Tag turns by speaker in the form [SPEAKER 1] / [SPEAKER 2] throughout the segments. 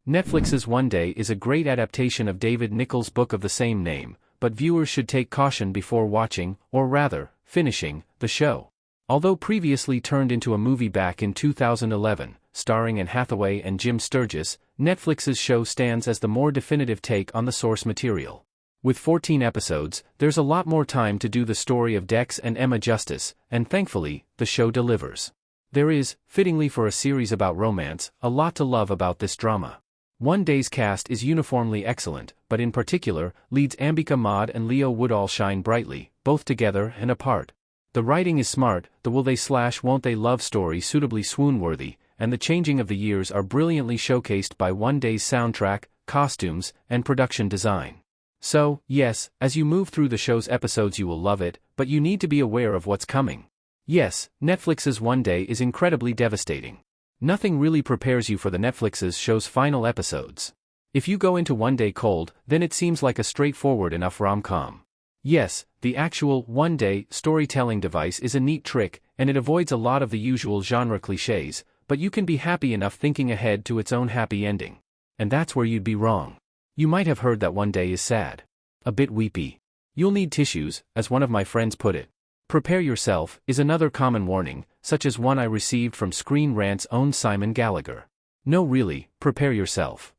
[SPEAKER 1] Netflix's One Day is a great adaptation of David Nichols' book of the same name, but viewers should take caution before watching, or rather, finishing, the show. Although previously turned into a movie back in 2011, starring Anne Hathaway and Jim Sturgis, Netflix's show stands as the more definitive take on the source material. With 14 episodes, there's a lot more time to do the story of Dex and Emma justice, and thankfully, the show delivers. There is, fittingly for a series about romance, a lot to love about this drama. One Day's cast is uniformly excellent, but in particular, leads Ambika Maude and Leo Woodall shine brightly, both together and apart. The writing is smart, the will they / won't they love story suitably swoon-worthy, and the changing of the years are brilliantly showcased by One Day's soundtrack, costumes, and production design. So, yes, as you move through the show's episodes you will love it, but you need to be aware of what's coming. Yes, Netflix's One Day is incredibly devastating. Nothing really prepares you for the Netflix's show's final episodes. If you go into One Day cold, then it seems like a straightforward enough rom-com. Yes, the actual One Day storytelling device is a neat trick, and it avoids a lot of the usual genre cliches, but you can be happy enough thinking ahead to its own happy ending. And that's where you'd be wrong. You might have heard that One Day is sad. A bit weepy. You'll need tissues, as one of my friends put it. Prepare yourself is another common warning, such as one I received from Screen Rant's own Simon Gallagher. No really, prepare yourself.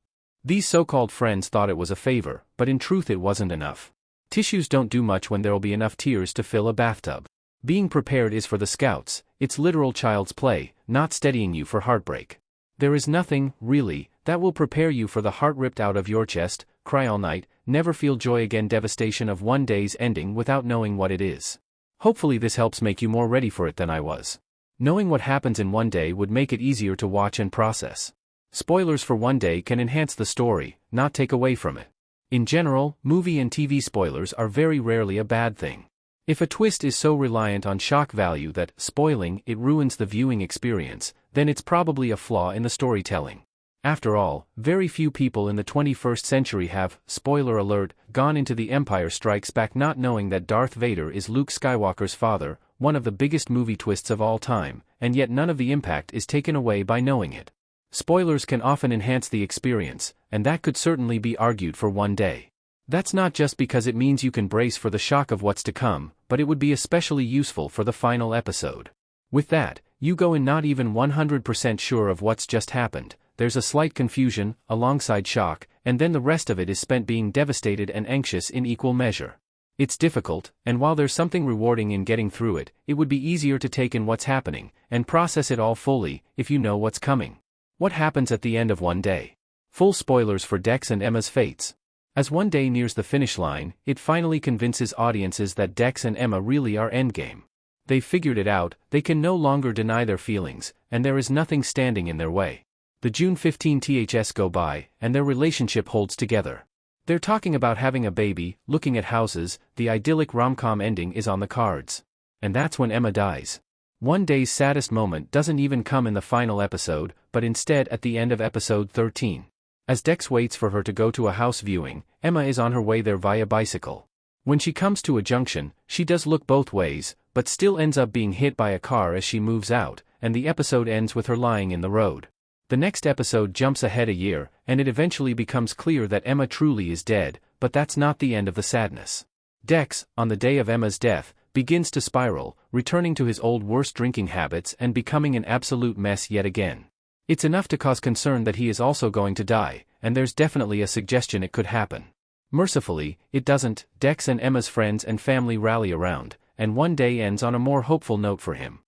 [SPEAKER 1] These so-called friends thought it was a favor, but in truth it wasn't enough. Tissues don't do much when there'll be enough tears to fill a bathtub. Being prepared is for the scouts, it's literal child's play, not steadying you for heartbreak. There is nothing, really, that will prepare you for the heart ripped out of your chest, cry all night, never feel joy again devastation of One Day's ending without knowing what it is. Hopefully this helps make you more ready for it than I was. Knowing what happens in One Day would make it easier to watch and process. Spoilers for One Day can enhance the story, not take away from it. In general, movie and TV spoilers are very rarely a bad thing. If a twist is so reliant on shock value that, spoiling, it ruins the viewing experience, then it's probably a flaw in the storytelling. After all, very few people in the 21st century have, spoiler alert, gone into The Empire Strikes Back not knowing that Darth Vader is Luke Skywalker's father, one of the biggest movie twists of all time, and yet none of the impact is taken away by knowing it. Spoilers can often enhance the experience, and that could certainly be argued for One Day. That's not just because it means you can brace for the shock of what's to come, but it would be especially useful for the final episode. With that, you go in not even 100% sure of what's just happened, there's a slight confusion, alongside shock, and then the rest of it is spent being devastated and anxious in equal measure. It's difficult, and while there's something rewarding in getting through it, it would be easier to take in what's happening, and process it all fully, if you know what's coming. What happens at the end of One Day? Full spoilers for Dex and Emma's fates. As One Day nears the finish line, it finally convinces audiences that Dex and Emma really are endgame. They've figured it out, they can no longer deny their feelings, and there is nothing standing in their way. The June 15 THS go by, and their relationship holds together. They're talking about having a baby, looking at houses, the idyllic rom-com ending is on the cards. And that's when Emma dies. One Day's saddest moment doesn't even come in the final episode, but instead at the end of episode 13. As Dex waits for her to go to a house viewing, Emma is on her way there via bicycle. When she comes to a junction, she does look both ways, but still ends up being hit by a car as she moves out, and the episode ends with her lying in the road. The next episode jumps ahead a year, and it eventually becomes clear that Emma truly is dead, but that's not the end of the sadness. Dex, on the day of Emma's death, begins to spiral, returning to his old worst drinking habits and becoming an absolute mess yet again. It's enough to cause concern that he is also going to die, and there's definitely a suggestion it could happen. Mercifully, it doesn't. Dex and Emma's friends and family rally around, and One Day ends on a more hopeful note for him.